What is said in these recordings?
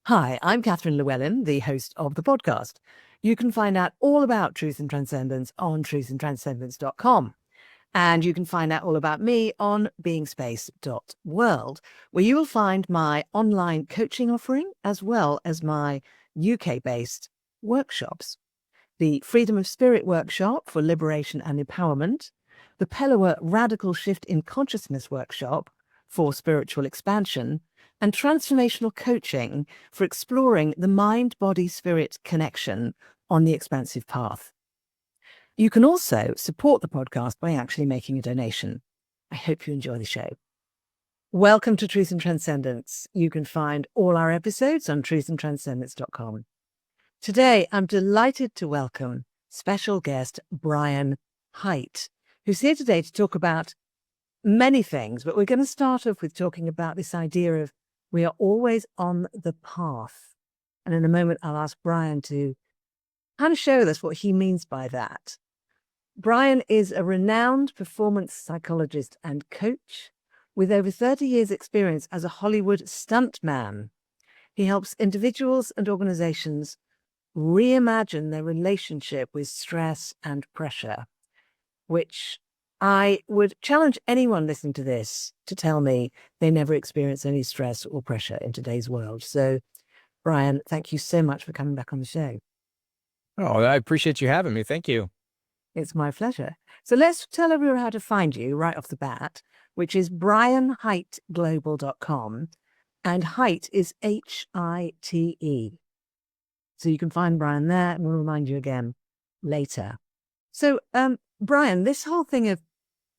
Hi, I'm Catherine Llewellyn, the host of the podcast. You can find out all about Truth and Transcendence on truthandtranscendence.com. And you can find out all about me on beingspace.world, where you will find my online coaching offering as well as my UK-based workshops. The Freedom of Spirit workshop for liberation and empowerment, the Pellower Radical Shift in Consciousness workshop for spiritual expansion, and transformational coaching for exploring the mind-body-spirit connection on the expansive path. You can also support the podcast by actually making a donation. I hope you enjoy the show. Welcome to Truth and Transcendence. You can find all our episodes on truthandtranscendence.com. Today, I'm delighted to welcome special guest Brian Hite, who's here today to talk about many things, but we're going to start off with talking about this idea of we are always on the path. And in a moment, I'll ask Brian to kind of show us what he means by that. Brian is a renowned performance psychologist and coach with over 30 years' experience as a Hollywood stuntman. He helps individuals and organizations reimagine their relationship with stress and pressure, which I would challenge anyone listening to this to tell me they never experience any stress or pressure in today's world. So, Brian, thank you so much for coming back on the show. Oh, I appreciate you having me. Thank you. It's my pleasure. So let's tell everyone how to find you right off the bat, which is brianhiteglobal.com, and Hite is H-I-T-E. So you can find Brian there, and we'll remind you again later. So, Brian, this whole thing of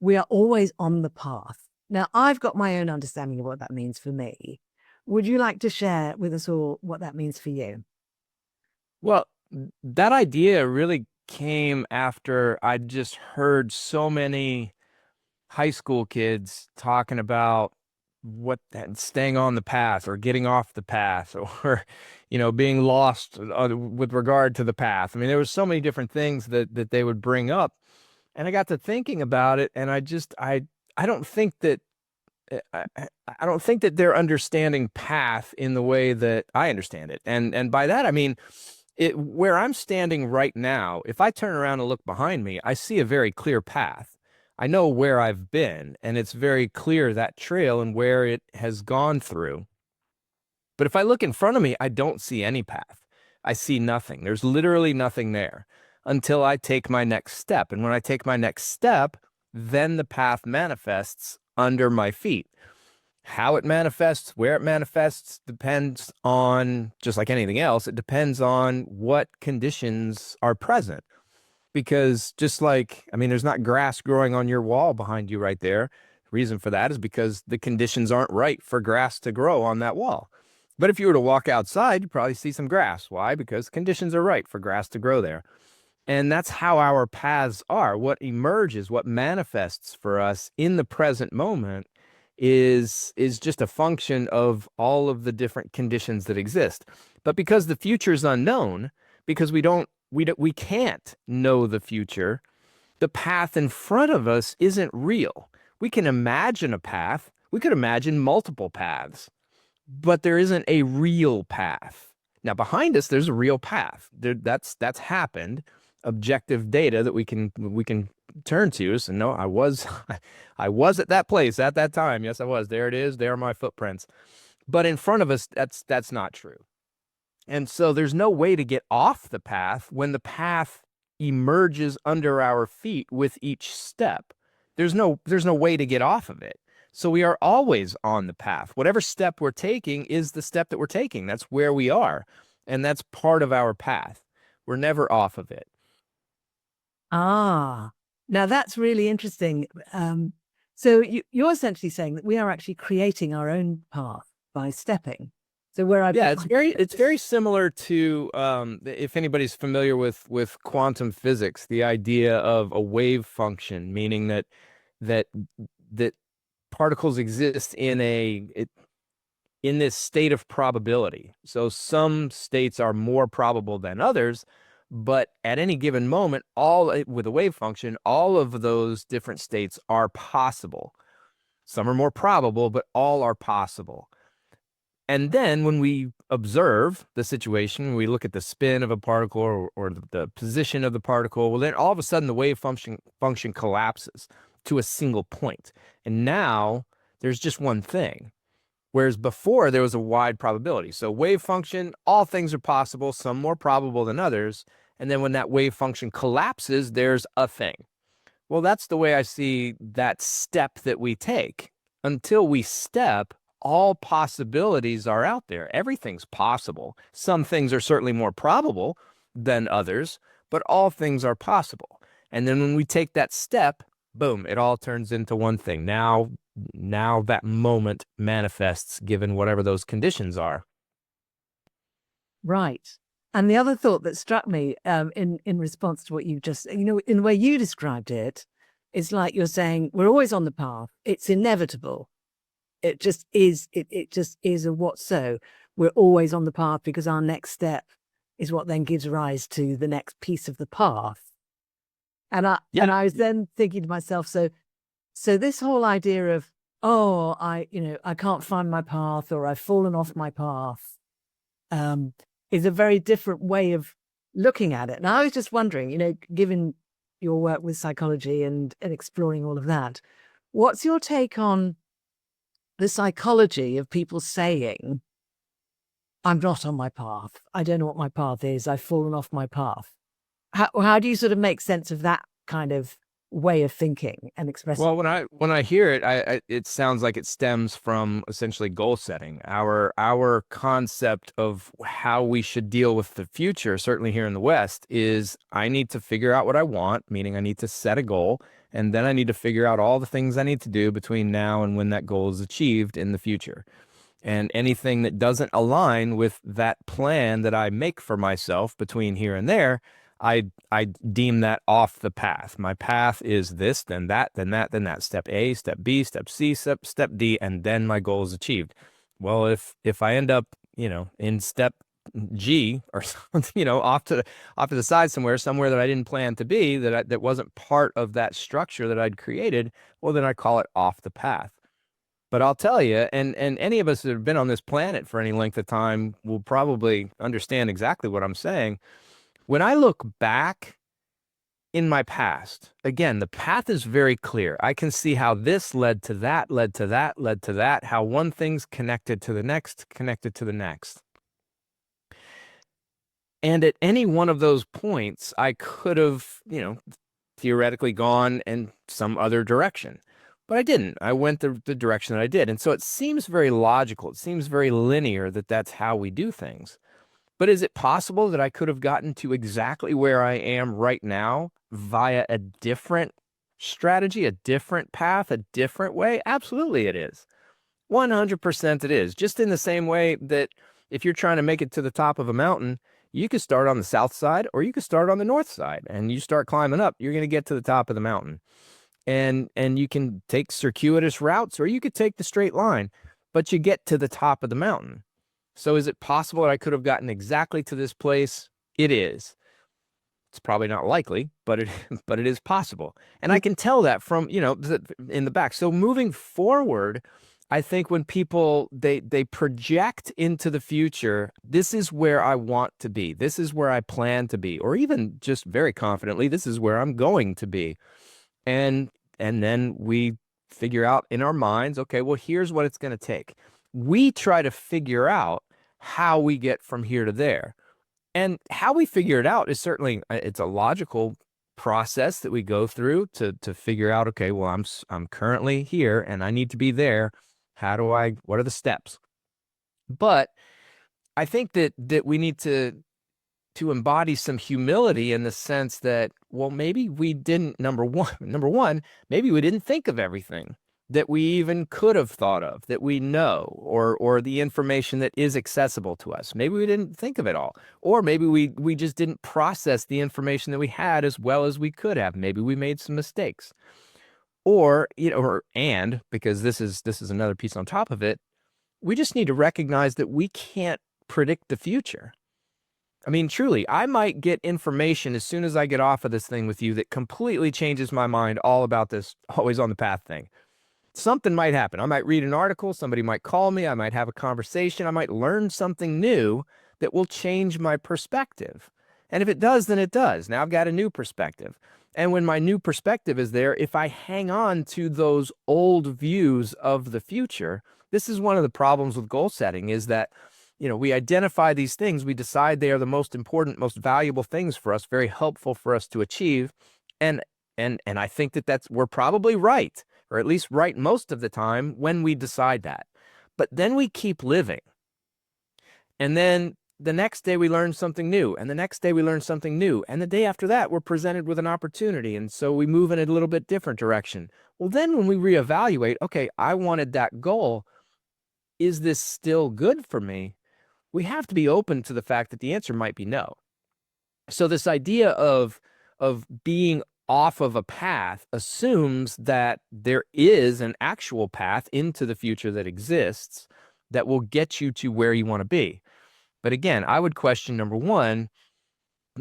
we are always on the path. Now, I've got my own understanding of what that means for me. Would you like to share with us all what that means for you? Well, that idea really came after I just heard so many high school kids talking about staying on the path or getting off the path or, being lost with regard to the path. I mean, there was so many different things that they would bring up. And I got to thinking about it, and I don't think that I don't think that they're understanding path in the way that I understand it. And by that I mean where I'm standing right now, if I turn around and look behind me, I see a very clear path. I know where I've been, and it's very clear, that trail and where it has gone through. But if I look in front of me, I don't see any path. I see nothing. There's literally nothing there until I take my next step. And when I take my next step, then the path manifests under my feet. How it manifests, where it manifests, depends on, just like anything else, it depends on what conditions are present. Because just like, I mean, there's not grass growing on your wall behind you right there. The reason for that is because the conditions aren't right for grass to grow on that wall. But if you were to walk outside, you'd probably see some grass. Why? Because conditions are right for grass to grow there. And that's how our paths are. What emerges, what manifests for us in the present moment is just a function of all of the different conditions that exist. But because the future is unknown, because we can't know the future, the path in front of us isn't real. We can imagine a path. We could imagine multiple paths, but there isn't a real path. Now, behind us, there's a real path. That's happened. Objective data that we can turn to. So no, I was at that place at that time. Yes, I was. There it is. There are my footprints. But in front of us, that's not true. And so there's no way to get off the path when the path emerges under our feet with each step. There's no way to get off of it. So we are always on the path. Whatever step we're taking is the step that we're taking. That's where we are. And that's part of our path. We're never off of it. Ah, now that's really interesting. So you're essentially saying that we are actually creating our own path by stepping. So where I it's very similar to if anybody's familiar with quantum physics, the idea of a wave function, meaning that particles exist in this state of probability. So some states are more probable than others, but at any given moment, with a wave function, all of those different states are possible. Some are more probable, but all are possible. And then when we observe the situation, we look at the spin of a particle or the position of the particle, well, then all of a sudden the wave function collapses to a single point. And now there's just one thing. Whereas before there was a wide probability. So wave function, all things are possible, some more probable than others. And then when that wave function collapses, there's a thing. Well, that's the way I see that step that we take. Until we step, all possibilities are out there. Everything's possible. Some things are certainly more probable than others, but all things are possible. And then when we take that step, boom, it all turns into one thing. Now that moment manifests given whatever those conditions are. Right. And the other thought that struck me in response to what you just, in the way you described it, it's like you're saying we're always on the path. It's inevitable. It just is. It just is a what so. We're always on the path because our next step is what then gives rise to the next piece of the path. And I was then thinking to myself, so this whole idea of, oh, I can't find my path, or I've fallen off my path, is a very different way of looking at it. And I was just wondering, given your work with psychology and exploring all of that, what's your take on the psychology of people saying, I'm not on my path. I don't know what my path is. I've fallen off my path. How do you sort of make sense of that kind of way of thinking and expressing? Well, when I hear it, it sounds like it stems from essentially goal setting. Our concept of how we should deal with the future, certainly here in the West, is I need to figure out what I want, meaning I need to set a goal, and then I need to figure out all the things I need to do between now and when that goal is achieved in the future. And anything that doesn't align with that plan that I make for myself between here and there, I deem that off the path. My path is this, then that, then that, then that. Step A, step B, step C, step D, and then my goal is achieved. Well, if I end up, in step G or something, off to the side somewhere that I didn't plan to be, that wasn't part of that structure that I'd created, well, then I call it off the path. But I'll tell you, and any of us that have been on this planet for any length of time will probably understand exactly what I'm saying. When I look back in my past, again, the path is very clear. I can see how this led to that, led to that, led to that, how one thing's connected to the next, connected to the next. And at any one of those points, I could have, theoretically gone in some other direction. But I didn't. I went the direction that I did. And so it seems very logical. It seems very linear that that's how we do things. But is it possible that I could have gotten to exactly where I am right now via a different strategy, a different path, a different way? Absolutely it is. 100% it is. Just in the same way that if you're trying to make it to the top of a mountain, you could start on the south side or you could start on the north side, and you start climbing up, you're going to get to the top of the mountain. And you can take circuitous routes or you could take the straight line, but you get to the top of the mountain. So is it possible that I could have gotten exactly to this place? It is. It's probably not likely, but it is possible. And I can tell that from, in the back. So moving forward, I think when people, they project into the future, this is where I want to be. This is where I plan to be, or even just very confidently, this is where I'm going to be. And then we figure out in our minds, okay, well, here's what it's going to take. We try to figure out how we get from here to there. And how we figure it out is certainly, it's a logical process that we go through to figure out, okay, well, I'm currently here and I need to be there. What are the steps? But I think that we need to embody some humility in the sense that, well, maybe we didn't, number one, maybe we didn't think of everything that we even could have thought of, that we know, or the information that is accessible to us. Maybe we didn't think of it all, or maybe we just didn't process the information that we had as well as we could have. Maybe we made some mistakes, or, and because this is another piece on top of it, we just need to recognize that we can't predict the future. I mean, truly, I might get information as soon as I get off of this thing with you that completely changes my mind all about this always on the path thing. something might happen. I might read an article, somebody might call me, I might have a conversation, I might learn something new that will change my perspective. And if it does, then it does. Now I've got a new perspective. And when my new perspective is there, if I hang on to those old views of the future, this is one of the problems with goal setting is that, we identify these things, we decide they are the most important, most valuable things for us, very helpful for us to achieve. And I think that we're probably right, or at least right most of the time when we decide that. But then we keep living. And then the next day we learn something new, and the next day we learn something new, and the day after that we're presented with an opportunity, and so we move in a little bit different direction. Well, then when we reevaluate, okay, I wanted that goal. Is this still good for me? We have to be open to the fact that the answer might be no. So this idea of being off of a path assumes that there is an actual path into the future that exists that will get you to where you want to be. But again, I would question number one,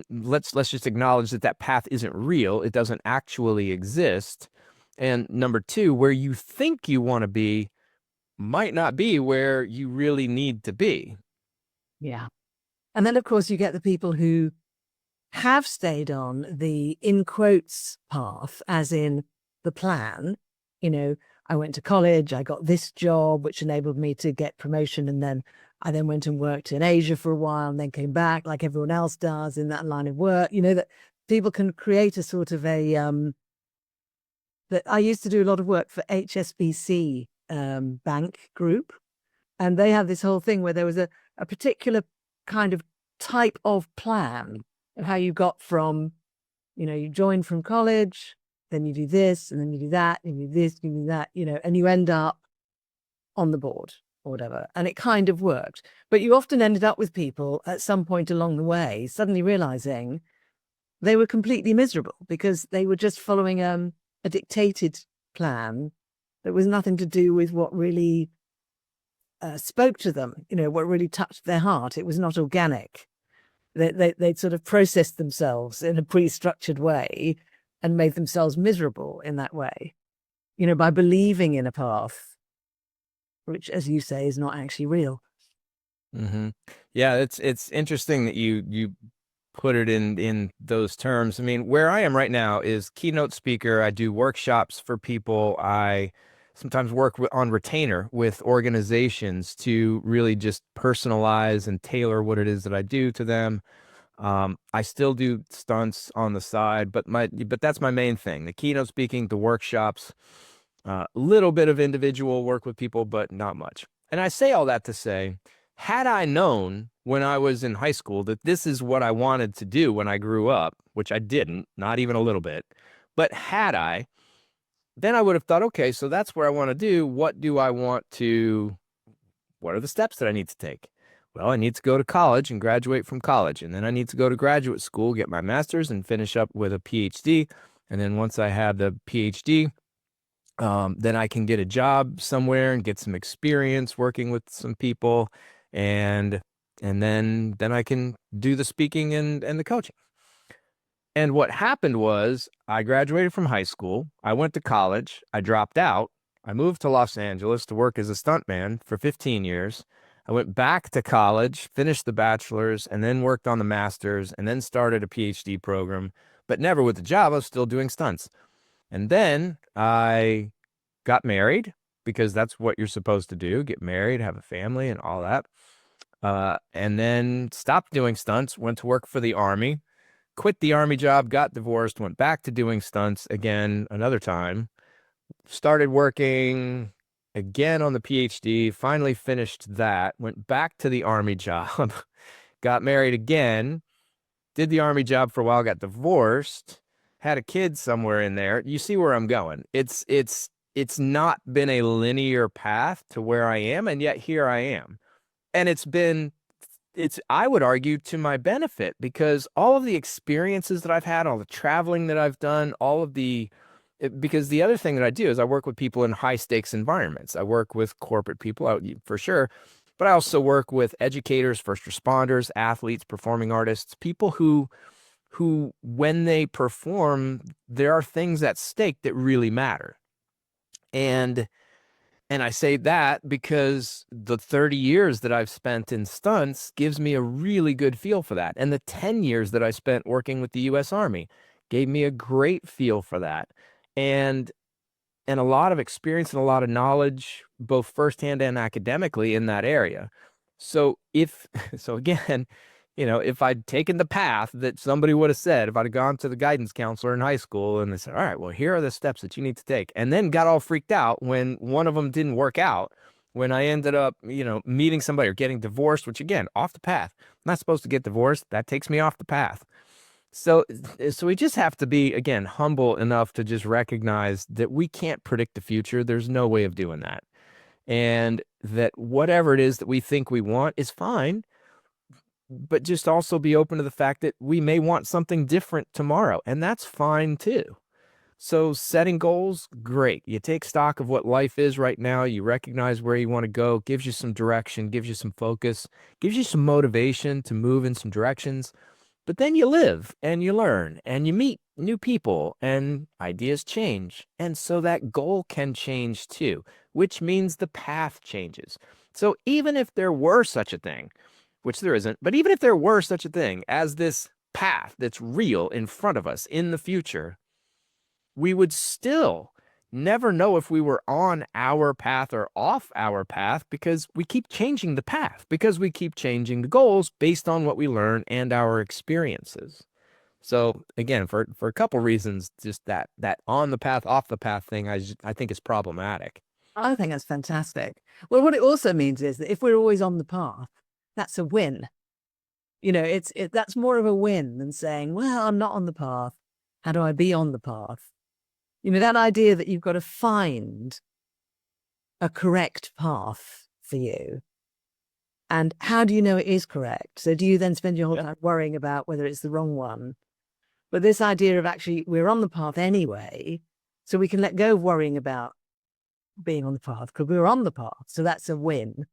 let's just acknowledge that that path isn't real. It doesn't actually exist. And number two, where you think you want to be might not be where you really need to be. Yeah. And then, of course, you get the people who have stayed on the, in quotes, path, as in the plan. I went to college, I got this job, which enabled me to get promotion. And then I then went and worked in Asia for a while and then came back like everyone else does in that line of work. That people can create a sort of that I used to do a lot of work for HSBC bank group. And they have this whole thing where there was a particular kind of type of plan of how you got from, you join from college, then you do this, and then you do that, and you do this, and you do that, and you end up on the board or whatever. And it kind of worked. But you often ended up with people at some point along the way suddenly realizing they were completely miserable because they were just following a dictated plan that was nothing to do with what really spoke to them, what really touched their heart. It was not organic. They'd sort of processed themselves in a pre-structured way and made themselves miserable in that way, by believing in a path, which, as you say, is not actually real. Mm-hmm. Yeah, it's interesting that you put it in those terms. I mean, where I am right now is keynote speaker. I do workshops for people. I sometimes work on retainer with organizations to really just personalize and tailor what it is that I do to them. I still do stunts on the side, but that's my main thing. The keynote speaking, the workshops, a little bit of individual work with people, but not much. And I say all that to say, had I known when I was in high school that this is what I wanted to do when I grew up, which I didn't, not even a little bit, but had I, then I would have thought, okay, so that's where I want to do. What are the steps that I need to take? Well, I need to go to college and graduate from college. And then I need to go to graduate school, get my master's and finish up with a PhD. And then once I have the PhD, then I can get a job somewhere and get some experience working with some people. And then I can do the speaking and the coaching. And what happened was I graduated from high school. I went to college. I dropped out. I moved to Los Angeles to work as a stuntman for 15 years. I went back to college, finished the bachelor's, and then worked on the master's, and then started a PhD program, but never with the job. I was still doing stunts. And then I got married because that's what you're supposed to do, get married, have a family, and all that. And then stopped doing stunts, went to work for the Army, quit the Army job, got divorced, went back to doing stunts again another time, started working again on the PhD, finally finished that, went back to the Army job, got married again, did the Army job for a while, got divorced, had a kid somewhere in there. You see where I'm going. It's not been a linear path to where I am, and yet here I am. And I would argue, to my benefit, because all of the experiences that I've had, all the traveling that I've done, because the other thing that I do is I work with people in high stakes environments. I work with corporate people for sure, but I also work with educators, first responders, athletes, performing artists, people who when they perform, there are things at stake that really matter. And And I say that because the 30 years that I've spent in stunts gives me a really good feel for that. And the 10 years that I spent working with the US Army gave me a great feel for that. And and a lot of experience and a lot of knowledge, both firsthand and academically, in that area. So if so again, if I'd taken the path that somebody would have said, if I'd have gone to the guidance counselor in high school and they said, all right, well, here are the steps that you need to take, and then got all freaked out when one of them didn't work out, when I ended up, meeting somebody or getting divorced, which again, off the path. I'm not supposed to get divorced. That takes me off the path. So we just have to be, again, humble enough to just recognize that we can't predict the future. There's no way of doing that. And that whatever it is that we think we want is fine, but just also be open to the fact that we may want something different tomorrow, and that's fine too. So setting goals, great. You take stock of what life is right now. You recognize where you want to go, gives you some direction, gives you some focus, gives you some motivation to move in some directions. But then you live and you learn and you meet new people and ideas change. And so that goal can change too, which means the path changes. So even if there were such a thing, which there isn't, but even if there were such a thing as this path that's real in front of us in the future, we would still never know if we were on our path or off our path, because we keep changing the path, because we keep changing the goals based on what we learn and our experiences. So again, for a couple reasons, just that on the path, off the path thing, I think is problematic. I think that's fantastic. Well, what it also means is that if we're always on the path, that's a win. That's more of a win than saying, well, I'm not on the path. How do I be on the path? That idea that you've got to find a correct path for you. And how do you know it is correct? So do you then spend your whole time worrying about whether it's the wrong one? But this idea of actually we're on the path anyway, so we can let go of worrying about being on the path because we're on the path. So that's a win.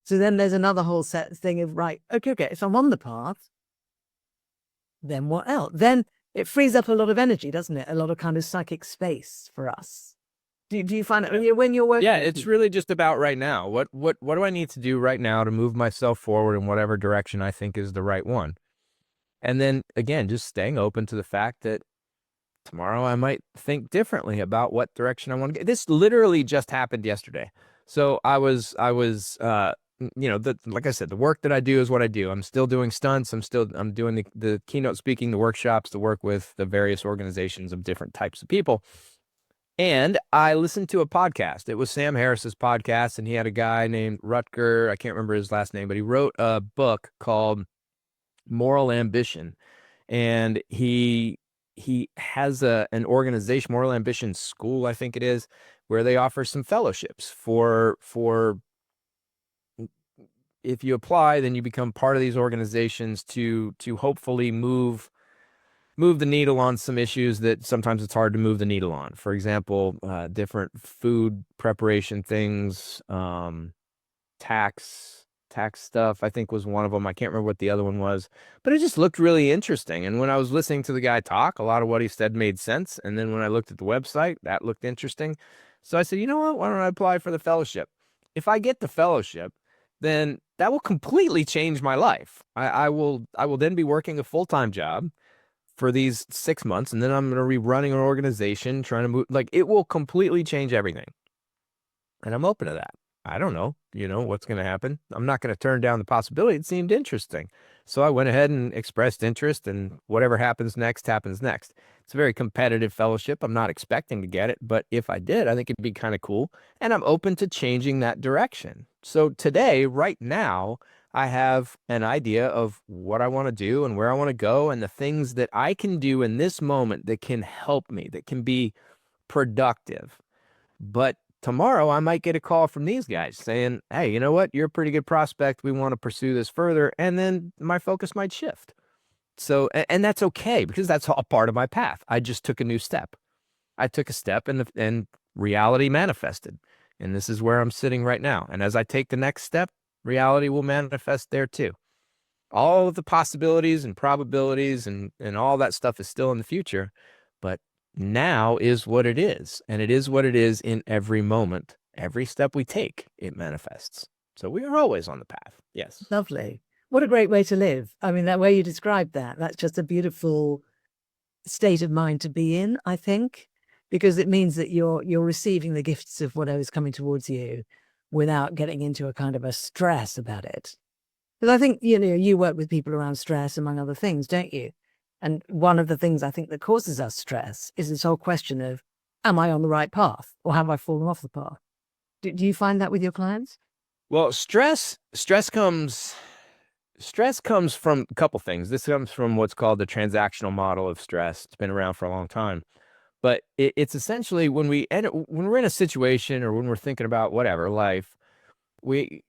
So then there's another whole thing of, right, okay, if I'm on the path, then what else? Then it frees up a lot of energy, doesn't it? A lot of kind of psychic space for us. Do you find it when you're working? Yeah, it's really just about right now. What do I need to do right now to move myself forward in whatever direction I think is the right one? And then again, just staying open to the fact that tomorrow I might think differently about what direction I want to get. This literally just happened yesterday. So I was like I said, the work that I do is what I do. I'm still doing stunts. I'm doing the keynote speaking, the workshops to work with the various organizations of different types of people. And I listened to a podcast. It was Sam Harris's podcast, and he had a guy named Rutger. I can't remember his last name, but he wrote a book called Moral Ambition. And he has an organization, Moral Ambition School, I think it is, where they offer some fellowships for if you apply, then you become part of these organizations to hopefully move the needle on some issues that sometimes it's hard to move the needle on. For example, different food preparation things, tax stuff, I think was one of them. I can't remember what the other one was, but it just looked really interesting. And when I was listening to the guy talk, a lot of what he said made sense. And then when I looked at the website, that looked interesting. So I said, you know what? Why don't I apply for the fellowship? If I get the fellowship, then that will completely change my life. I will then be working a full-time job for these 6 months, and then I'm going to be running an organization, trying to move. Like, it will completely change everything. And I'm open to that. I don't know, what's going to happen. I'm not going to turn down the possibility. It seemed interesting. So I went ahead and expressed interest, and whatever happens next, happens next. It's a very competitive fellowship. I'm not expecting to get it, but if I did, I think it'd be kind of cool. And I'm open to changing that direction. So today, right now, I have an idea of what I want to do and where I want to go, and the things that I can do in this moment that can help me, that can be productive. But tomorrow I might get a call from these guys saying, hey, you know what? You're a pretty good prospect. We want to pursue this further. And then my focus might shift. So, and that's okay, because that's all part of my path. I just took a new step. I took a step, and reality manifested. And this is where I'm sitting right now. And as I take the next step, reality will manifest there too. All of the possibilities and probabilities and all that stuff is still in the future, but now is what it is. And it is what it is in every moment every step we take, it manifests. So we are always on the path. Yes. Lovely. What a great way to live. I mean, that way you described that, that's just a beautiful state of mind to be in, I think, because it means that you're receiving the gifts of whatever's coming towards you without getting into a kind of a stress about it. Because I think, you work with people around stress, among other things, don't you? And one of the things I think that causes us stress is this whole question of, am I on the right path or have I fallen off the path? Do you find that with your clients? Well, stress comes from a couple things. This comes from what's called the transactional model of stress. It's been around for a long time. But it's essentially when we're in a situation or when we're thinking about whatever life, we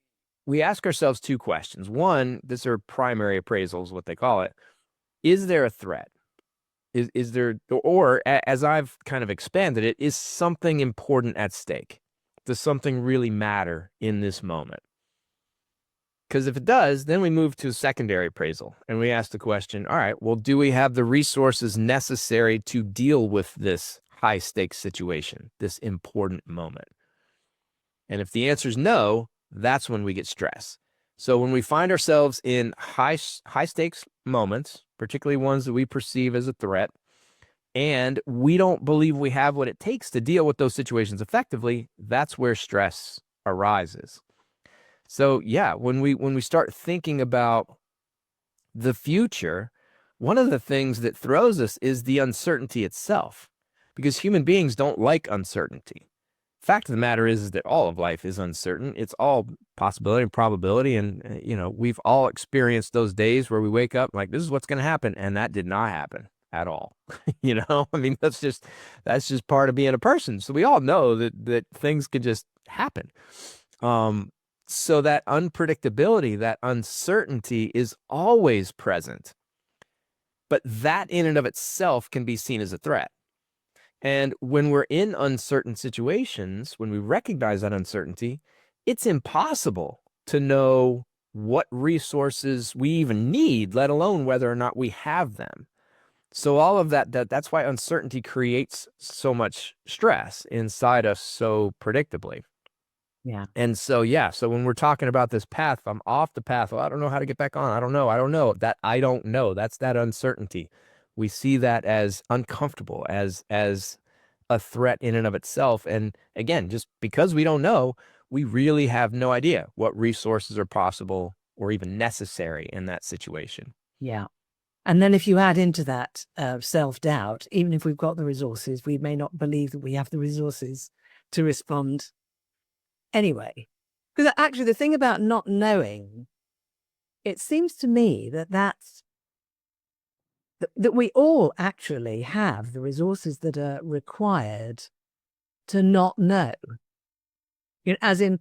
ask ourselves two questions. One, these are primary appraisals, what they call it. Is there a threat? Is there, or as I've kind of expanded it, is something important at stake? Does something really matter in this moment? Because if it does, then we move to a secondary appraisal and we ask the question, all right, well, do we have the resources necessary to deal with this high stakes situation, this important moment? And if the answer is no, that's when we get stressed. So when we find ourselves in high stakes moments, particularly ones that we perceive as a threat, and we don't believe we have what it takes to deal with those situations effectively, that's where stress arises. So yeah, when we start thinking about the future, one of the things that throws us is the uncertainty itself, because human beings don't like uncertainty. Fact of the matter is that all of life is uncertain. It's all possibility and probability. And, we've all experienced those days where we wake up like, this is what's going to happen. And that did not happen at all. I mean, that's just part of being a person. So we all know that things can just happen. So that unpredictability, that uncertainty is always present. But that in and of itself can be seen as a threat. And when we're in uncertain situations, when we recognize that uncertainty, it's impossible to know what resources we even need, let alone whether or not we have them. So all of that's why uncertainty creates so much stress inside us so predictably. Yeah. And so, so when we're talking about this path, if I'm off the path, well, I don't know how to get back on. I don't know. That I don't know. That's that uncertainty. We see that as uncomfortable, as a threat in and of itself. And again, just because we don't know, we really have no idea what resources are possible or even necessary in that situation. Yeah. And then if you add into that self-doubt, even if we've got the resources, we may not believe that we have the resources to respond anyway. Because actually the thing about not knowing, it seems to me that we all actually have the resources that are required to not know. As in,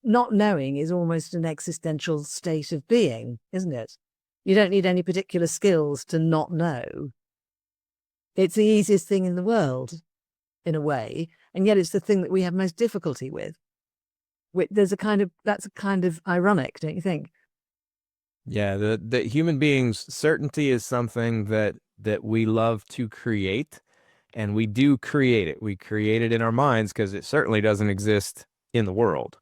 not knowing is almost an existential state of being, isn't it? You don't need any particular skills to not know. It's the easiest thing in the world, in a way, and yet it's the thing that we have most difficulty with. That's a kind of ironic, don't you think? Yeah, the human beings, certainty is something that we love to create, and we do create it. We create it in our minds because it certainly doesn't exist in the world.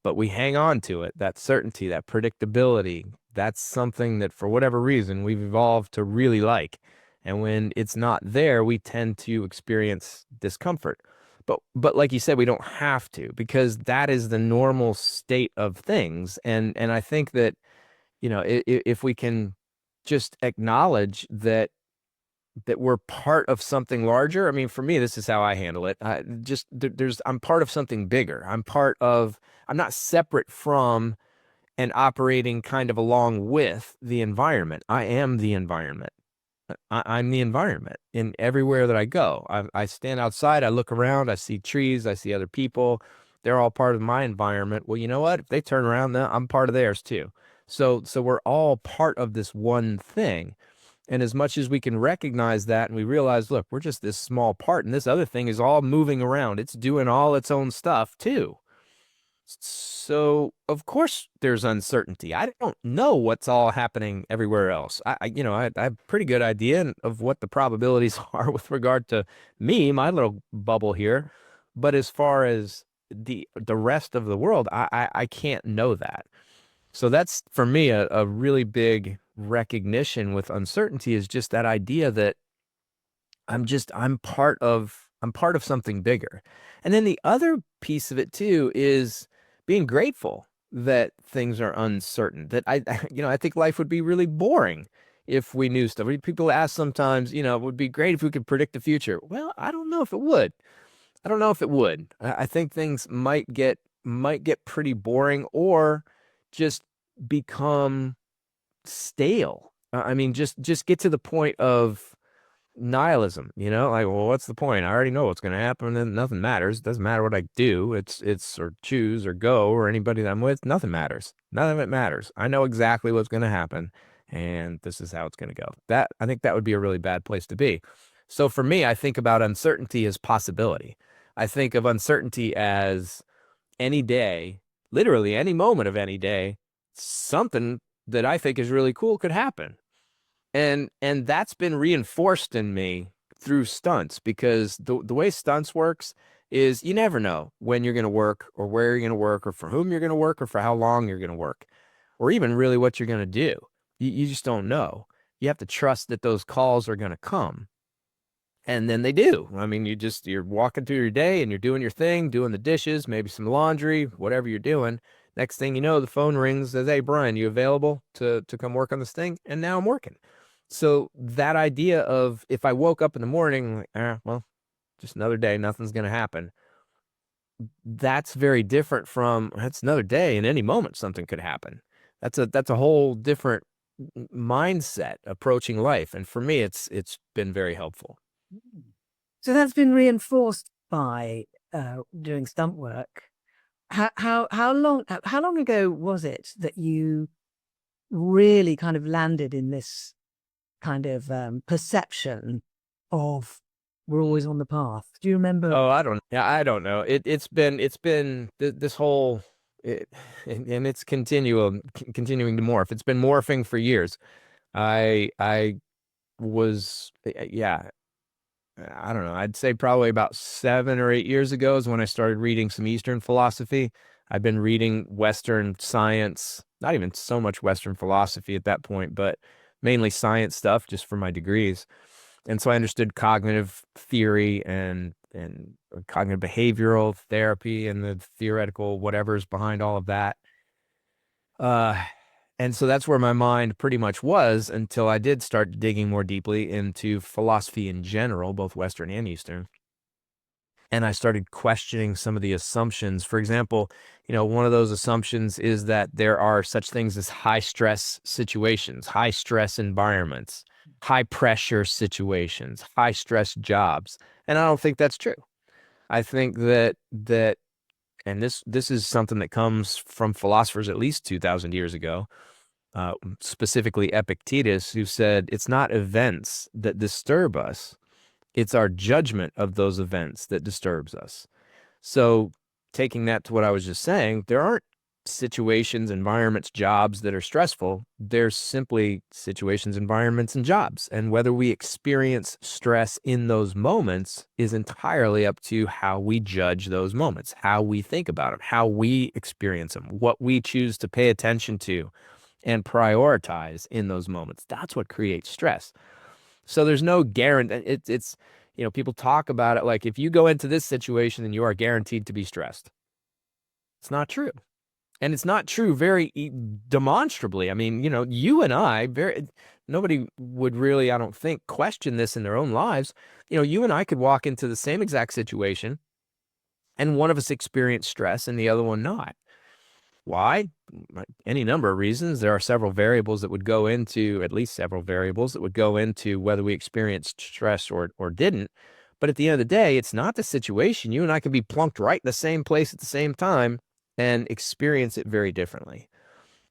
But we hang on to it, that certainty, that predictability. That's something that for whatever reason we've evolved to really like. And when it's not there, we tend to experience discomfort. But like you said, we don't have to, because that is the normal state of things. And I think that, if we can just acknowledge that we're part of something larger. I mean, for me, this is how I handle it. I'm part of something bigger. I'm not separate from and operating kind of along with the environment. I am the environment. I'm the environment in everywhere that I go. I stand outside, I look around, I see trees, I see other people. They're all part of my environment. Well, you know what? If they turn around, then I'm part of theirs too. So we're all part of this one thing. And as much as we can recognize that and we realize, look, we're just this small part and this other thing is all moving around. It's doing all its own stuff too. So of course there's uncertainty. I don't know what's all happening everywhere else. I have a pretty good idea of what the probabilities are with regard to me, my little bubble here. But as far as the rest of the world, I can't know that. So that's for me a really big recognition with uncertainty, is just that idea that I'm part of something bigger. And then the other piece of it too is being grateful that things are uncertain. That I think life would be really boring if we knew stuff. People ask sometimes, it would be great if we could predict the future. Well, I don't know if it would. I don't know if it would. I think things might get pretty boring, or just become stale. I mean, just get to the point of nihilism, like, well, what's the point? I already know what's going to happen, and nothing matters. It doesn't matter what I do. It's or choose or go or anybody that I'm with. Nothing matters. None of it matters. I know exactly what's going to happen, and this is how it's going to go. I think that would be a really bad place to be. So for me, I think about uncertainty as possibility. I think of uncertainty as any day, literally any moment of any day, something that I think is really cool could happen. And that's been reinforced in me through Stunts, because the way Stunts works is you never know when you're going to work, or where you're going to work, or for whom you're going to work, or for how long you're going to work, or even really what you're going to do. You just don't know. You have to trust that those calls are going to come. And then they do. I mean, you're walking through your day and you're doing your thing, doing the dishes, maybe some laundry, whatever you're doing. Next thing you know, the phone rings, says, "Hey, Brian, you available to come work on this thing?" And now I'm working. So that idea of, if I woke up in the morning, like, well, just another day, nothing's going to happen. That's very different from, it's another day, and any moment something could happen. That's a whole different mindset approaching life. And for me, it's been very helpful. So that's been reinforced by doing stunt work. How long ago was it that you really kind of landed in this kind of perception of we're always on the path? Do you remember? Oh, I don't know. It's been this whole it, and it's continuing to morph. It's been morphing for years. I was yeah, I don't know. I'd say probably about 7 or 8 years ago is when I started reading some Eastern philosophy. I've been reading Western science, not even so much Western philosophy at that point, but mainly science stuff just for my degrees. And so I understood cognitive theory and cognitive behavioral therapy and the theoretical whatever's behind all of that. Uh, and so that's where my mind pretty much was, until I did start digging more deeply into philosophy in general, both Western and Eastern. And I started questioning some of the assumptions. For example, one of those assumptions is that there are such things as high stress situations, high stress environments, high pressure situations, high stress jobs. And I don't think that's true. I think that and this is something that comes from philosophers at least 2,000 years ago, specifically Epictetus, who said it's not events that disturb us, it's our judgment of those events that disturbs us. So, taking that to what I was just saying, there aren't situations, environments, jobs that are stressful. There's simply situations, environments, and jobs. And whether we experience stress in those moments is entirely up to how we judge those moments, how we think about them, how we experience them, what we choose to pay attention to and prioritize in those moments. That's what creates stress. So there's no guarantee. It's people talk about it like, if you go into this situation, then you are guaranteed to be stressed. It's not true. And it's not true very demonstrably. I mean, you and I, nobody would really, I don't think, question this in their own lives. You and I could walk into the same exact situation, and one of us experience stress and the other one not. Why? Any number of reasons. There are several variables that would go into, at least several variables that would go into whether we experienced stress or didn't. But at the end of the day, it's not the situation. You and I could be plunked right in the same place at the same time and experience it very differently.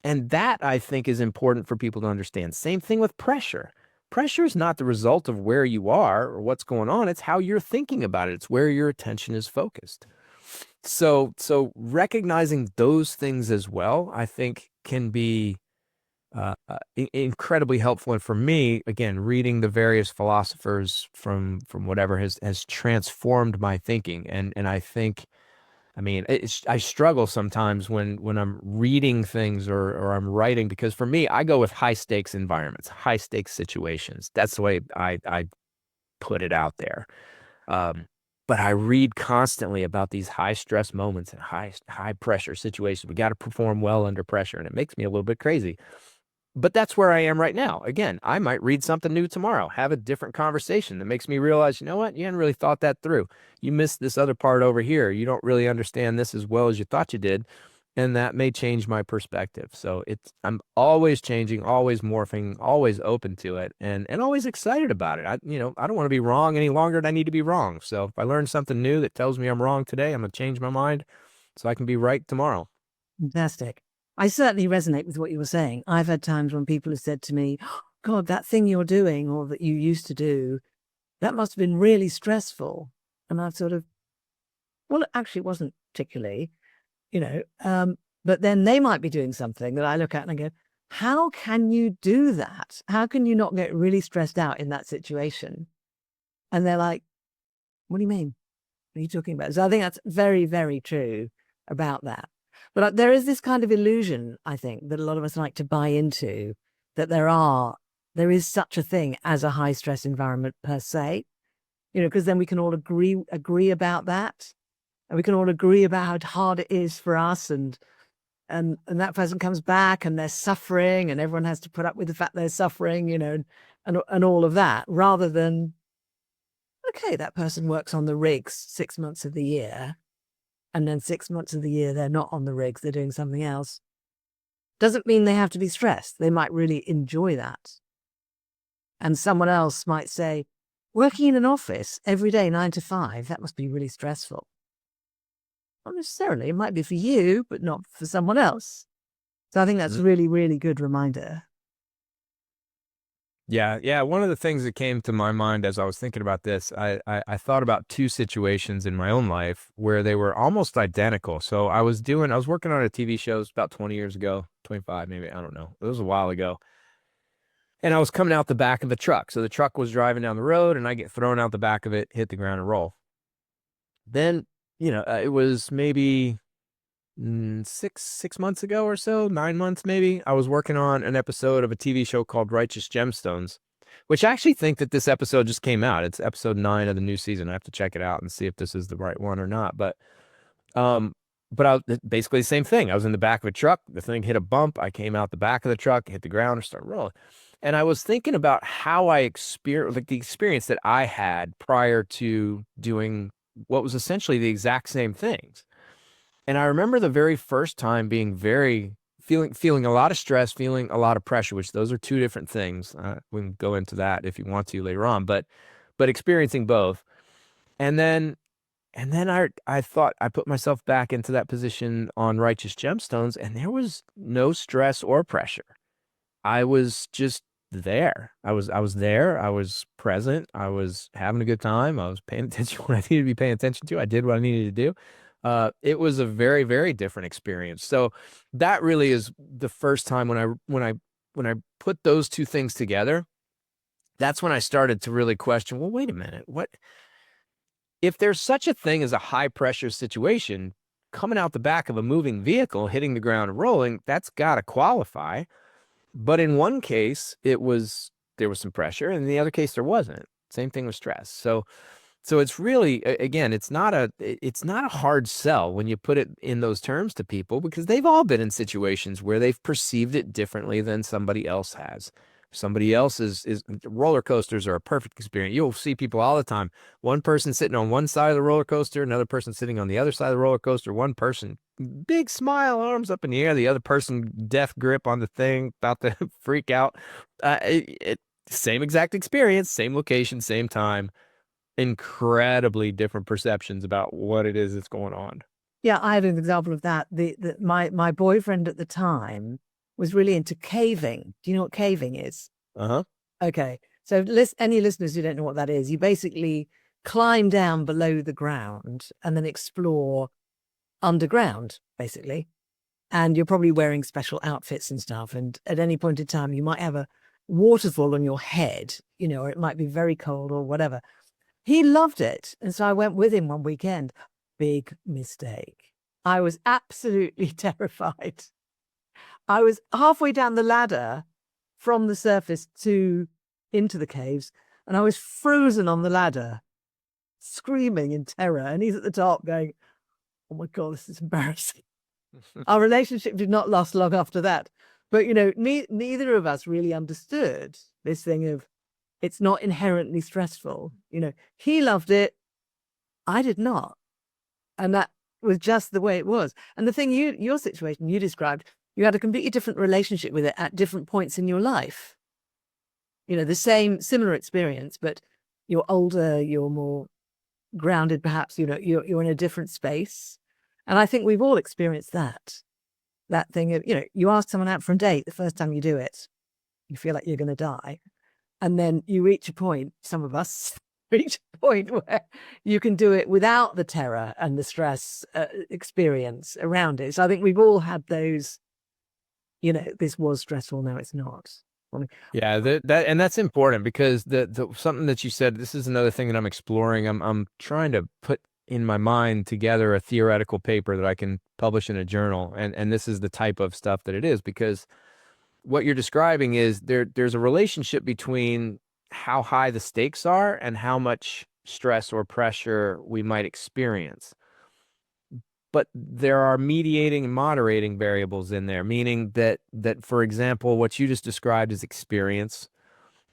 And that, I think, is important for people to understand. Same thing with pressure. Pressure is not the result of where you are or what's going on. It's how you're thinking about it. It's where your attention is focused. So recognizing those things as well, I think, can be incredibly helpful. And for me, again, reading the various philosophers from whatever has transformed my thinking. And I think, I mean, I struggle sometimes when I'm reading things or I'm writing, because for me, I go with high stakes environments, high stakes situations. That's the way I put it out there. Um, but I read constantly about these high stress moments and high pressure situations. We got to perform well under pressure, and it makes me a little bit crazy. But that's where I am right now. Again, I might read something new tomorrow, have a different conversation that makes me realize, you know what? You hadn't really thought that through. You missed this other part over here. You don't really understand this as well as you thought you did. And that may change my perspective. So I'm always changing, always morphing, always open to it, and always excited about it. I don't want to be wrong any longer than I need to be wrong. So if I learn something new that tells me I'm wrong today, I'm going to change my mind so I can be right tomorrow. Fantastic. I certainly resonate with what you were saying. I've had times when people have said to me, "Oh, God, that thing you're doing or that you used to do, that must have been really stressful." And I've sort of, well, actually, it wasn't particularly, you know, but then they might be doing something that I look at and I go, how can you do that? How can you not get really stressed out in that situation? And they're like, what do you mean? What are you talking about? So I think that's very, very true about that. But there is this kind of illusion, I think, that a lot of us like to buy into, that there is such a thing as a high stress environment per se, because then we can all agree about that. And we can all agree about how hard it is for us, and that person comes back and they're suffering and everyone has to put up with the fact they're suffering, and all of that, rather than, okay, that person works on the rigs 6 months of the year, and then 6 months of the year they're not on the rigs, they're doing something else. Doesn't mean they have to be stressed. They might really enjoy that. And someone else might say, working in an office every day, 9 to 5, that must be really stressful. Not necessarily. It might be for you, but not for someone else. So I think that's a really, really good reminder. Yeah, yeah. One of the things that came to my mind as I was thinking about this, I thought about two situations in my own life where they were almost identical. So I was working on a TV show. It was about 20 years ago, 25 maybe, I don't know. It was a while ago. And I was coming out the back of the truck. So the truck was driving down the road and I get thrown out the back of it, hit the ground and roll. Then, it was maybe 6 months ago or so, 9 months maybe, I was working on an episode of a TV show called Righteous Gemstones, which I actually think that this episode just came out. It's episode 9 of the new season. I have to check it out and see if this is the right one or not. Um, but basically the same thing. I was in the back of a truck. The thing hit a bump. I came out the back of the truck, hit the ground, and started rolling. And I was thinking about how I experienced, like the experience that I had prior to doing what was essentially the exact same things. And I remember the very first time being feeling a lot of stress, feeling a lot of pressure, which those are two different things. We can go into that if you want to later on, but experiencing both. And then I thought I put myself back into that position on Righteous Gemstones, and there was no stress or pressure. I was just there. I was there. I was present. I was having a good time. I was paying attention when I needed to be paying attention to. I did what I needed to do. It was a very, very different experience. So that really is the first time when I put those two things together. That's when I started to really question, well, wait a minute. What if there's such a thing as a high pressure situation coming out the back of a moving vehicle, hitting the ground and rolling, that's got to qualify. But in one case, there was some pressure, and in the other case, there wasn't. Same thing with stress. So it's really, again, it's not a hard sell when you put it in those terms to people, because they've all been in situations where they've perceived it differently than somebody else has. Somebody else is roller coasters are a perfect experience. You'll see people all the time. One person sitting on one side of the roller coaster, another person sitting on the other side of the roller coaster. One person, big smile, arms up in the air. The other person, death grip on the thing, about to freak out. Same exact experience, same location, same time. Incredibly different perceptions about what it is that's going on. Yeah, I had an example of that. My boyfriend at the time was really into caving. Do you know what caving is? Uh-huh. Okay. So any listeners who don't know what that is, you basically climb down below the ground and then explore underground, basically. and you're probably wearing special outfits and stuff. And at any point in time, you might have a waterfall on your head, or it might be very cold or whatever. He loved it. And so I went with him one weekend. Big mistake. I was absolutely terrified. I was halfway down the ladder from the surface into the caves, and I was frozen on the ladder, screaming in terror. And he's at the top going, "Oh my God, this is embarrassing." Our relationship did not last long after that. But, neither of us really understood this thing of it's not inherently stressful. He loved it. I did not. And that was just the way it was. And the thing your situation you described, you had a completely different relationship with it at different points in your life. The similar experience, but you're older, you're more grounded, perhaps, you're in a different space. And I think we've all experienced that thing of, you ask someone out for a date, the first time you do it, you feel like you're going to die. And then you reach a point, some of us reach a point where you can do it without the terror and the stress experience around it. So I think we've all had those, this was stressful, now it's not. Yeah, and that's important, because the something that you said, this is another thing that I'm exploring. I'm trying to put in my mind together a theoretical paper that I can publish in a journal, and this is the type of stuff that it is, because what you're describing is there's a relationship between how high the stakes are and how much stress or pressure we might experience. But there are mediating and moderating variables in there, meaning that for example, what you just described is experience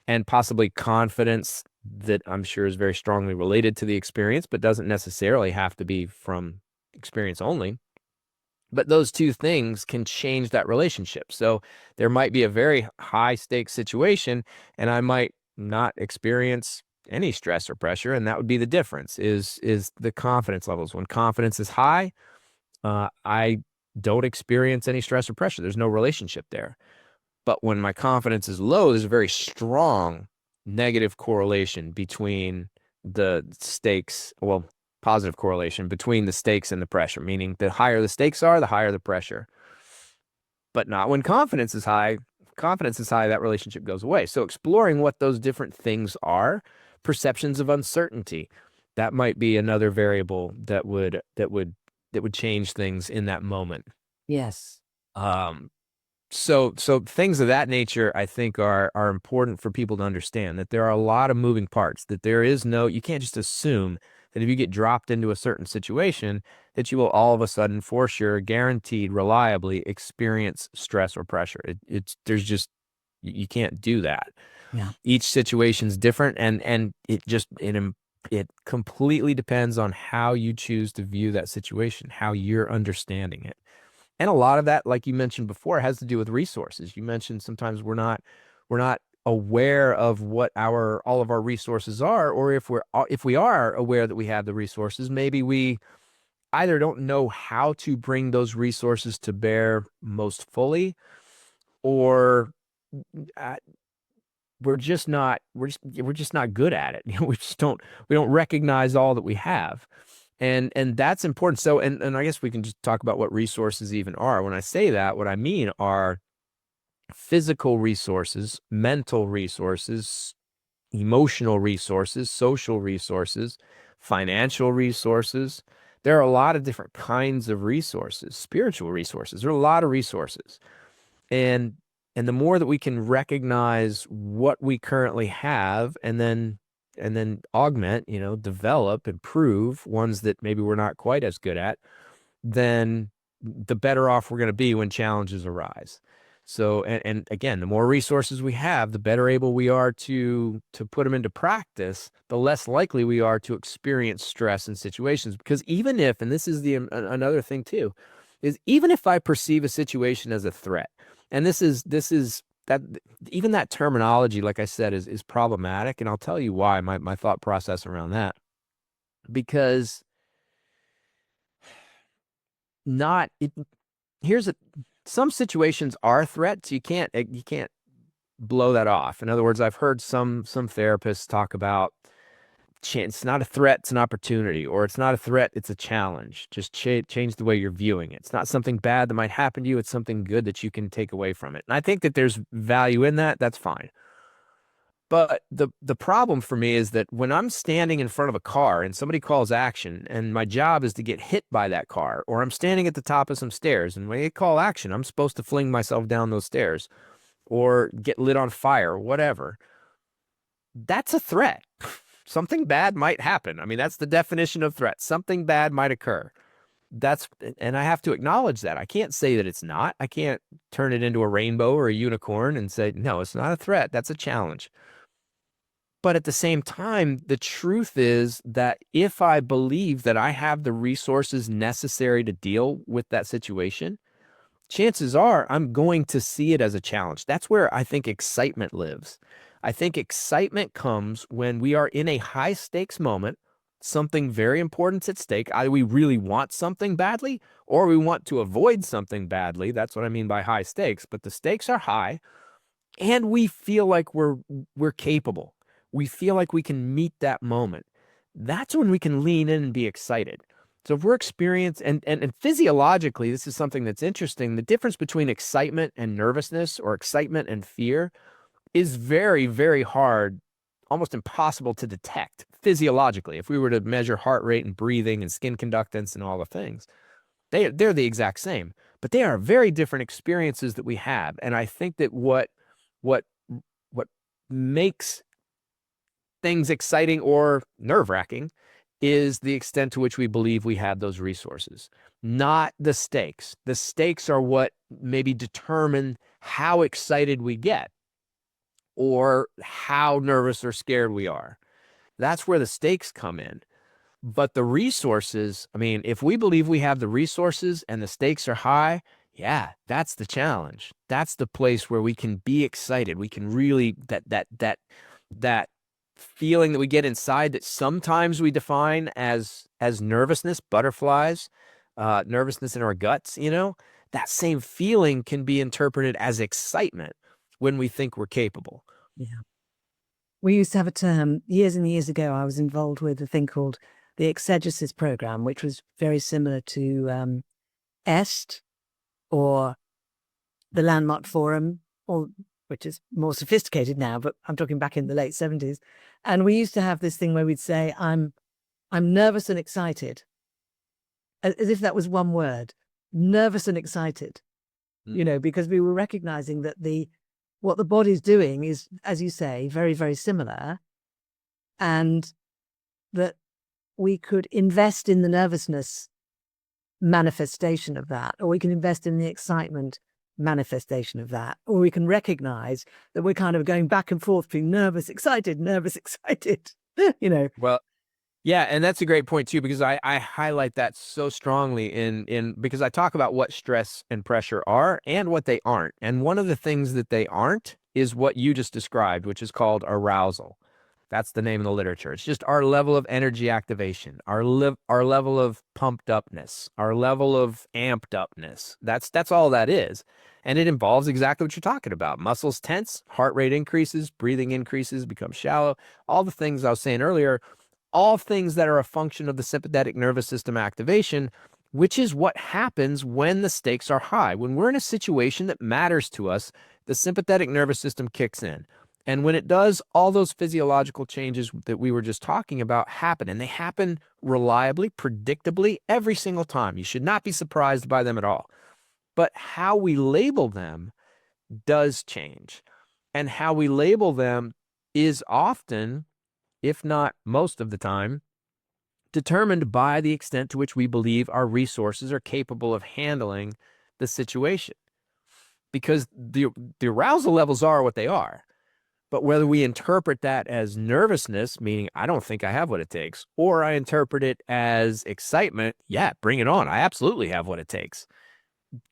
and possibly confidence, that I'm sure is very strongly related to the experience, but doesn't necessarily have to be from experience only. But those two things can change that relationship. So there might be a very high stakes situation, and I might not experience any stress or pressure, and that would be the difference, is the confidence levels. When confidence is high, I don't experience any stress or pressure. There's no relationship there. But when my confidence is low, there's a very strong negative correlation between the stakes, well, positive correlation between the stakes and the pressure, meaning the higher the stakes are, the higher the pressure. But not when confidence is high. Confidence is high, that relationship goes away. So exploring what those different things are, perceptions of uncertainty, that might be another variable that would change things in that moment. Yes. So things of that nature, I think, are important for people to understand, that there are a lot of moving parts, that you can't just assume that if you get dropped into a certain situation, that you will all of a sudden, for sure, guaranteed, reliably experience stress or pressure. You can't do that. Yeah. Each situation's different, and it completely depends on how you choose to view that situation, how you're understanding it. And a lot of that, like you mentioned before, has to do with resources. You mentioned sometimes we're not aware of what all of our resources are, or if we are aware that we have the resources, maybe we either don't know how to bring those resources to bear most fully, or we're just not good at it. We don't recognize all that we have. And that's important. So, and I guess we can just talk about what resources even are. When I say that, what I mean are physical resources, mental resources, emotional resources, social resources, financial resources. There are a lot of different kinds of resources, spiritual resources. There are a lot of resources. And the more that we can recognize what we currently have, and then augment, develop, improve ones that maybe we're not quite as good at, then the better off we're going to be when challenges arise. So, and again, the more resources we have, the better able we are to put them into practice, the less likely we are to experience stress in situations. Because even if, and this is another thing too, is even if I perceive a situation as a threat, and this is that, even that terminology, like I said, is problematic. And I'll tell you why, my thought process around that, because some situations are threats. You can't blow that off. In other words, I've heard some therapists talk about it's not a threat, it's an opportunity, or it's not a threat, it's a challenge. Just change the way you're viewing it. It's not something bad that might happen to you. It's something good that you can take away from it. And I think that there's value in that. That's fine. But the problem for me is that when I'm standing in front of a car and somebody calls action and my job is to get hit by that car, or I'm standing at the top of some stairs and when they call action, I'm supposed to fling myself down those stairs or get lit on fire, whatever. That's a threat. Something bad might happen. I mean, that's the definition of threat. Something bad might occur. And I have to acknowledge that. I can't say that it's not. I can't turn it into a rainbow or a unicorn and say, no, it's not a threat. That's a challenge. But at the same time, the truth is that if I believe that I have the resources necessary to deal with that situation, chances are I'm going to see it as a challenge. That's where I think excitement lives. I think excitement comes when we are in a high stakes moment, something very important's at stake. Either we really want something badly or we want to avoid something badly. That's what I mean by high stakes, but the stakes are high and we feel like we're capable. We feel like we can meet that moment. That's when we can lean in and be excited. So if we're experienced and physiologically, this is something that's interesting. The difference between excitement and nervousness or excitement and fear is very, very hard, almost impossible to detect physiologically. If we were to measure heart rate and breathing and skin conductance and all the things, they're the exact same, but they are very different experiences that we have. And I think that what what makes things exciting or nerve-wracking is the extent to which we believe we have those resources, not the stakes. The stakes are what maybe determine how excited we get or how nervous or scared we are. That's where the stakes come in. But the resources, I mean, if we believe we have the resources and the stakes are high, yeah, that's the challenge. That's the place where we can be excited. We can really that feeling that we get inside that sometimes we define as nervousness, butterflies, nervousness in our guts, that same feeling can be interpreted as excitement when we think we're capable. Yeah. We used to have a term years and years ago. I was involved with a thing called the exegesis program, which was very similar to EST or the Landmark Forum, or which is more sophisticated now, but I'm talking back in the late 70s. And we used to have this thing where we'd say, I'm nervous and excited, as if that was one word, nervous and excited, because we were recognizing that what the body's doing is, as you say, very, very similar, and that we could invest in the nervousness manifestation of that, or we can invest in the excitement manifestation of that, or we can recognize that we're kind of going back and forth between nervous, excited, Well, yeah, and that's a great point too, because I highlight that so strongly in because I talk about what stress and pressure are and what they aren't. And one of the things that they aren't is what you just described, which is called arousal. That's the name of the literature. It's just our level of energy activation, our level of pumped upness, our level of amped upness. That's all that is. And it involves exactly what you're talking about. Muscles tense, heart rate increases, breathing increases, becomes shallow. All the things I was saying earlier, all things that are a function of the sympathetic nervous system activation, which is what happens when the stakes are high. When we're in a situation that matters to us, the sympathetic nervous system kicks in. And when it does, all those physiological changes that we were just talking about happen, and they happen reliably, predictably, every single time. You should not be surprised by them at all. But how we label them does change. And how we label them is often, if not most of the time, determined by the extent to which we believe our resources are capable of handling the situation. Because the arousal levels are what they are. But whether we interpret that as nervousness, meaning I don't think I have what it takes, or I interpret it as excitement, yeah, bring it on. I absolutely have what it takes.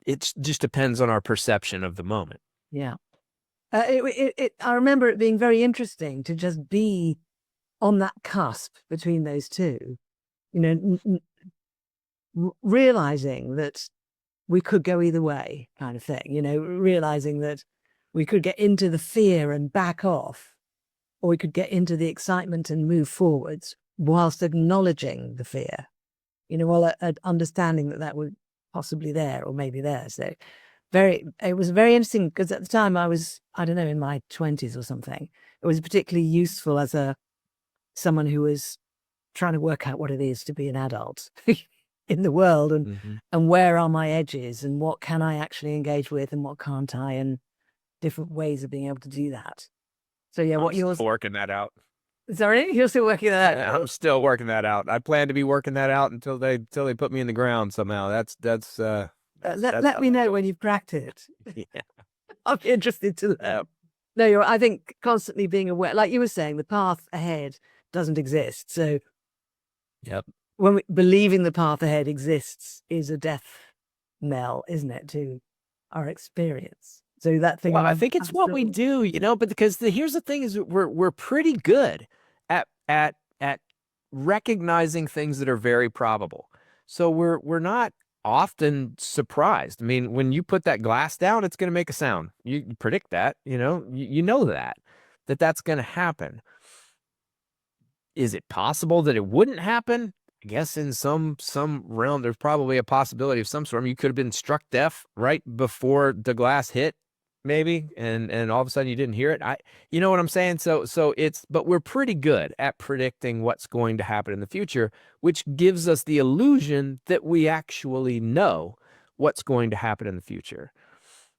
It just depends on our perception of the moment. Yeah. I remember it being very interesting to just be on that cusp between those two, realizing that we could go either way kind of thing, realizing that we could get into the fear and back off, or we could get into the excitement and move forwards, whilst acknowledging the fear, while understanding that was possibly there or maybe there. So it was very interesting because at the time I was, I don't know, in my 20s or something. It was particularly useful as someone who was trying to work out what it is to be an adult in the world, and where are my edges and what can I actually engage with and what can't I, and different ways of being able to do that. So yeah, what yours? Still working that out. Sorry, you're still working that out. I'm still working that out. I plan to be working that out until they put me in the ground somehow. Let me know when you've cracked it. Yeah. I'll be interested to know. No, I think constantly being aware, like you were saying, the path ahead doesn't exist. So Yep. when believing the path ahead exists is a death knell, isn't it, to our experience? So that thing. Well, I think it's what we do, but because here's the thing is we're pretty good at recognizing things that are very probable. So we're not often surprised. I mean, when you put that glass down, it's going to make a sound. You predict that, you know that's going to happen. Is it possible that it wouldn't happen? I guess in some realm, there's probably a possibility of some sort. You could have been struck deaf right before the glass hit, maybe, and all of a sudden you didn't hear it. You know what I'm saying? So but we're pretty good at predicting what's going to happen in the future, which gives us the illusion that we actually know what's going to happen in the future.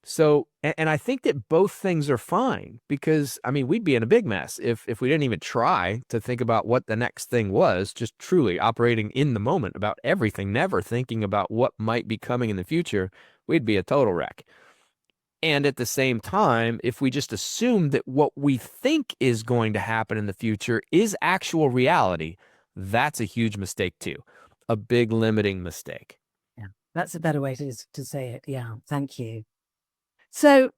So, and I think that both things are fine because, I mean, we'd be in a big mess if we didn't even try to think about what the next thing was, just truly operating in the moment about everything, never thinking about what might be coming in the future. We'd be a total wreck. And at the same time, if we just assume that what we think is going to happen in the future is actual reality, that's a huge mistake too. A big limiting mistake. Yeah, that's a better way to say it. Yeah, thank you. So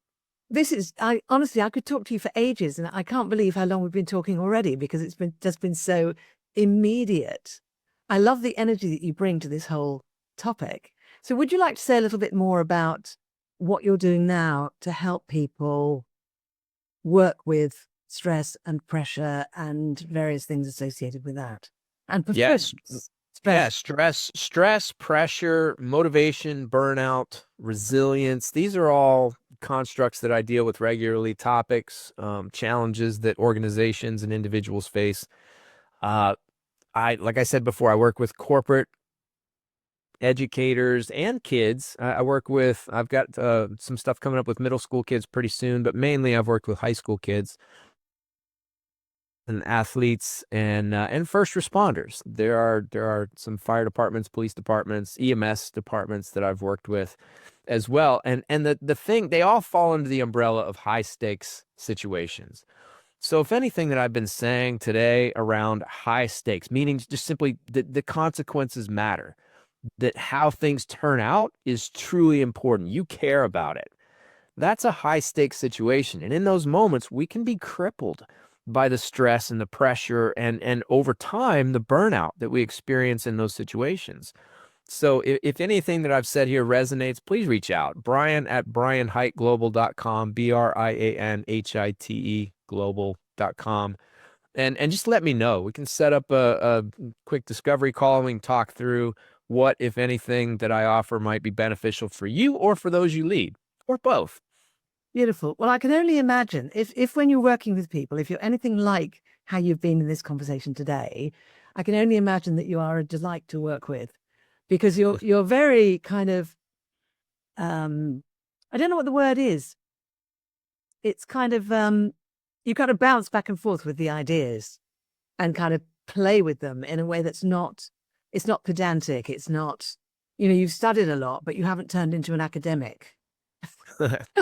I honestly, I could talk to you for ages, and I can't believe how long we've been talking already because it's just been so immediate. I love the energy that you bring to this whole topic. So would you like to say a little bit more about what you're doing now to help people work with stress and pressure and various things associated with that? And yes. Yeah, stress, pressure, motivation, burnout, resilience. These are all constructs that I deal with regularly, topics, challenges that organizations and individuals face. Like I said before, I work with corporate educators and kids. I've got some stuff coming up with middle school kids pretty soon, but mainly I've worked with high school kids and athletes and first responders. There are some fire departments, police departments, EMS departments that I've worked with as well. And the thing, they all fall under the umbrella of high stakes situations. So if anything that I've been saying today around high stakes, meaning just simply the consequences matter, that how things turn out is truly important. You care about it. That's a high stakes situation. And in those moments, we can be crippled by the stress and the pressure and over time, the burnout that we experience in those situations. So if anything that I've said here resonates, please reach out. Brian at brianhiteglobal.com, BrianHite global.com. And just let me know. We can set up a quick discovery call and we can talk through what, if anything, that I offer might be beneficial for you or for those you lead, or both. Beautiful. Well, I can only imagine if when you're working with people, if you're anything like how you've been in this conversation today, I can only imagine that you are a delight to work with because you're very kind of, I don't know what the word is. It's kind of, you kind of bounce back and forth with the ideas and kind of play with them in a way it's not pedantic. It's not, you've studied a lot, but you haven't turned into an academic.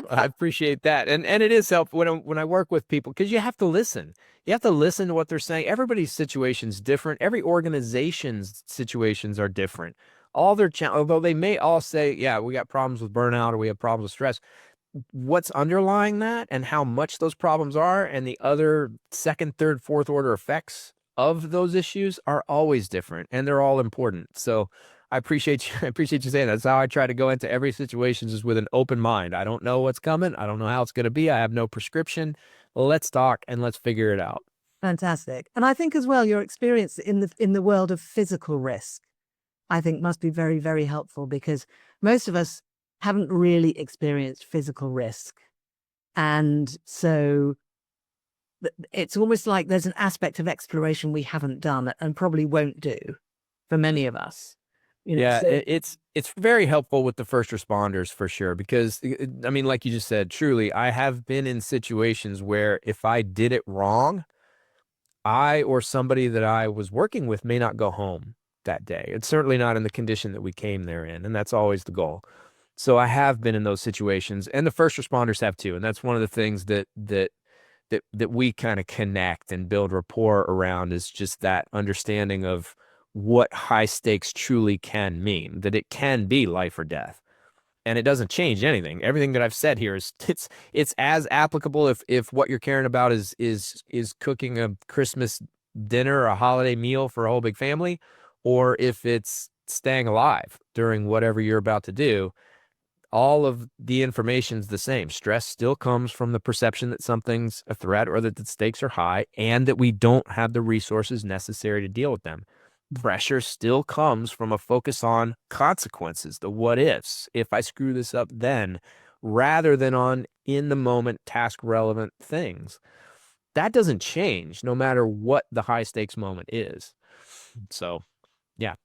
I appreciate that. And it is helpful when I work with people because you have to listen. You have to listen to what they're saying. Everybody's situation's different. Every organization's situations are different. All their although they may all say, yeah, we got problems with burnout or we have problems with stress. What's underlying that and how much those problems are and the other second, third, fourth order effects of those issues are always different and they're all important. So I appreciate you. I appreciate you saying that. That's how I try to go into every situation, is with an open mind. I don't know what's coming. I don't know how it's going to be. I have no prescription. Let's talk and let's figure it out. Fantastic. And I think as well, your experience in the world of physical risk, I think must be very, very helpful, because most of us haven't really experienced physical risk. And so it's almost like there's an aspect of exploration we haven't done and probably won't do for many of us. Yeah, So it's very helpful with the first responders for sure, because I mean, like you just said, truly, I have been in situations where if I did it wrong, I or somebody that I was working with may not go home that day. It's certainly not in the condition that we came there in, and that's always the goal. So I have been in those situations, and the first responders have too, and that's one of the things that we kind of connect and build rapport around, is just that understanding of what high stakes truly can mean, that it can be life or death. And it doesn't change anything. Everything that I've said here is it's as applicable if what you're caring about is cooking a Christmas dinner or a holiday meal for a whole big family, or if it's staying alive during whatever you're about to do. All of the information's the same. Stress still comes from the perception that something's a threat or that the stakes are high and that we don't have the resources necessary to deal with them. Pressure still comes from a focus on consequences, the what ifs. If I screw this up, then, rather than on in the moment task relevant things. That doesn't change no matter what the high stakes moment is. So, yeah.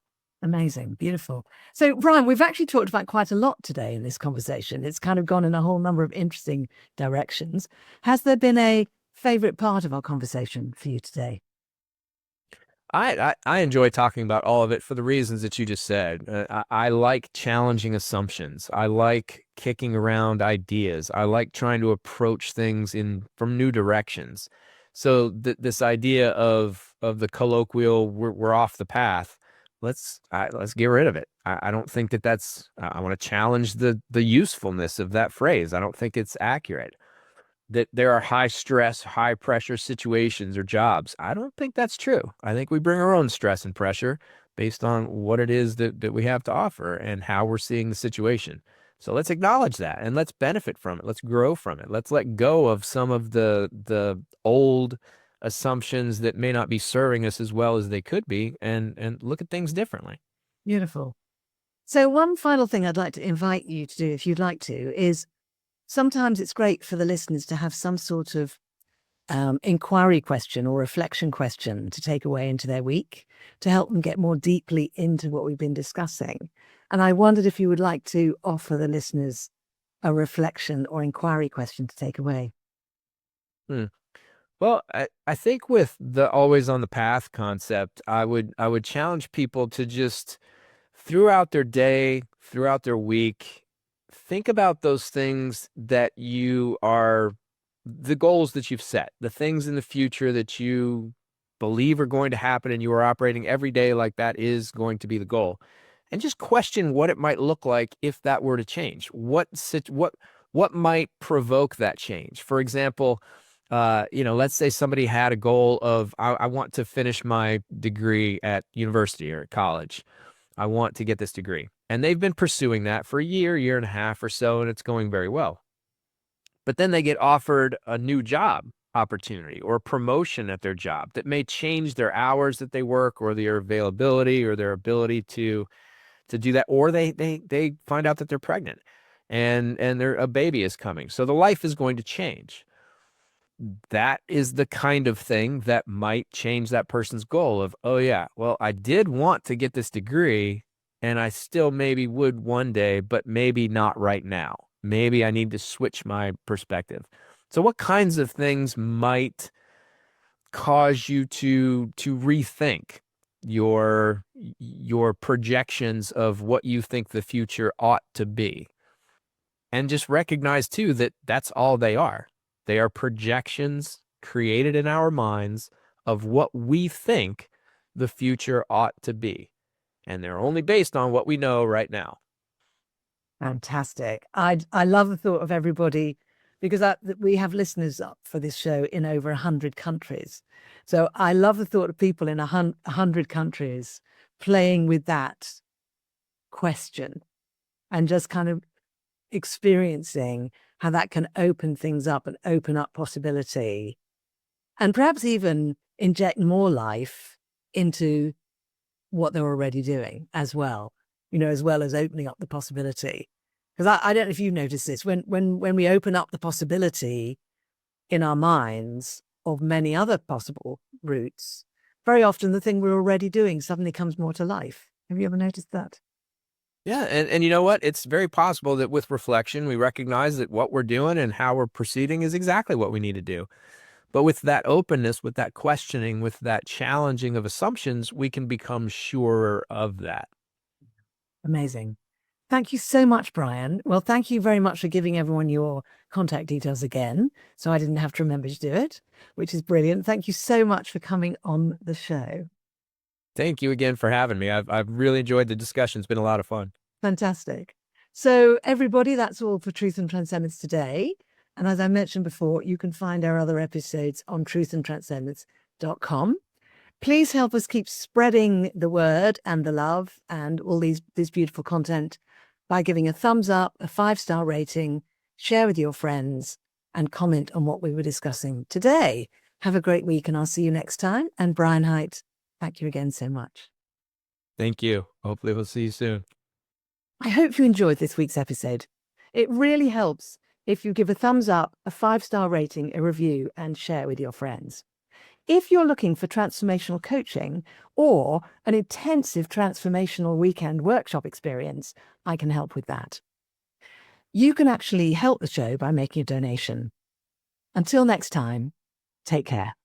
amazing, beautiful. So, Brian, we've actually talked about quite a lot today in this conversation. It's kind of gone in a whole number of interesting directions. Has there been a favorite part of our conversation for you today? I enjoy talking about all of it for the reasons that you just said. I like challenging assumptions. I like kicking around ideas. I like trying to approach things in from new directions. So this idea of the colloquial, we're off the path. Let's get rid of it. I don't think that that's. I want to challenge the usefulness of that phrase. I don't think it's accurate that there are high stress, high pressure situations or jobs. I don't think that's true. I think we bring our own stress and pressure based on what it is that we have to offer and how we're seeing the situation. So let's acknowledge that and let's benefit from it. Let's grow from it. Let's let go of some of the old assumptions that may not be serving us as well as they could be, and look at things differently. Beautiful. So, one final thing I'd like to invite you to do, if you'd like to, is sometimes it's great for the listeners to have some sort of inquiry question or reflection question to take away into their week to help them get more deeply into what we've been discussing. And I wondered if you would like to offer the listeners a reflection or inquiry question to take away. Hmm. Well, I think with the always on the path concept, I would challenge people to just throughout their day, throughout their week, think about those things that you are, the goals that you've set, the things in the future that you believe are going to happen, and you are operating every day like that is going to be the goal. And just question what it might look like if that were to change. What might provoke that change? For example, let's say somebody had a goal of I want to finish my degree at university or at college. I want to get this degree. And they've been pursuing that for a year and a half or so, and it's going very well. But then they get offered a new job opportunity or a promotion at their job that may change their hours that they work or their availability or their ability to do that. Or they find out that they're pregnant and a baby is coming. So the life is going to change. That is the kind of thing that might change that person's goal of, oh yeah, well, I did want to get this degree and I still maybe would one day, but maybe not right now. Maybe I need to switch my perspective. So what kinds of things might cause you to rethink your projections of what you think the future ought to be? And just recognize too that that's all they are. They are projections created in our minds of what we think the future ought to be. And they're only based on what we know right now. Fantastic. I love the thought of everybody, because we have listeners up for this show in over 100 countries. So I love the thought of people in 100 countries playing with that question and just kind of experiencing how that can open things up and open up possibility and perhaps even inject more life into what they're already doing as well, as well as opening up the possibility. Because I don't know if you've noticed this, when we open up the possibility in our minds of many other possible routes, very often the thing we're already doing suddenly comes more to life. Have you ever noticed that? Yeah, and you know what? It's very possible that with reflection, we recognize that what we're doing and how we're proceeding is exactly what we need to do. But with that openness, with that questioning, with that challenging of assumptions, we can become surer of that. Amazing. Thank you so much, Brian. Well, thank you very much for giving everyone your contact details again, so I didn't have to remember to do it, which is brilliant. Thank you so much for coming on the show. Thank you again for having me. I've really enjoyed the discussion. It's been a lot of fun. Fantastic. So, everybody, that's all for Truth and Transcendence today. And as I mentioned before, you can find our other episodes on truthandtranscendence.com. Please help us keep spreading the word and the love and all this beautiful content by giving a thumbs up, a 5-star rating, share with your friends, and comment on what we were discussing today. Have a great week, and I'll see you next time. And Brian Hite, thank you again so much. Thank you. Hopefully we'll see you soon. I hope you enjoyed this week's episode. It really helps if you give a thumbs up, a 5-star rating, a review, and share with your friends. If you're looking for transformational coaching or an intensive transformational weekend workshop experience, I can help with that. You can actually help the show by making a donation. Until next time, take care.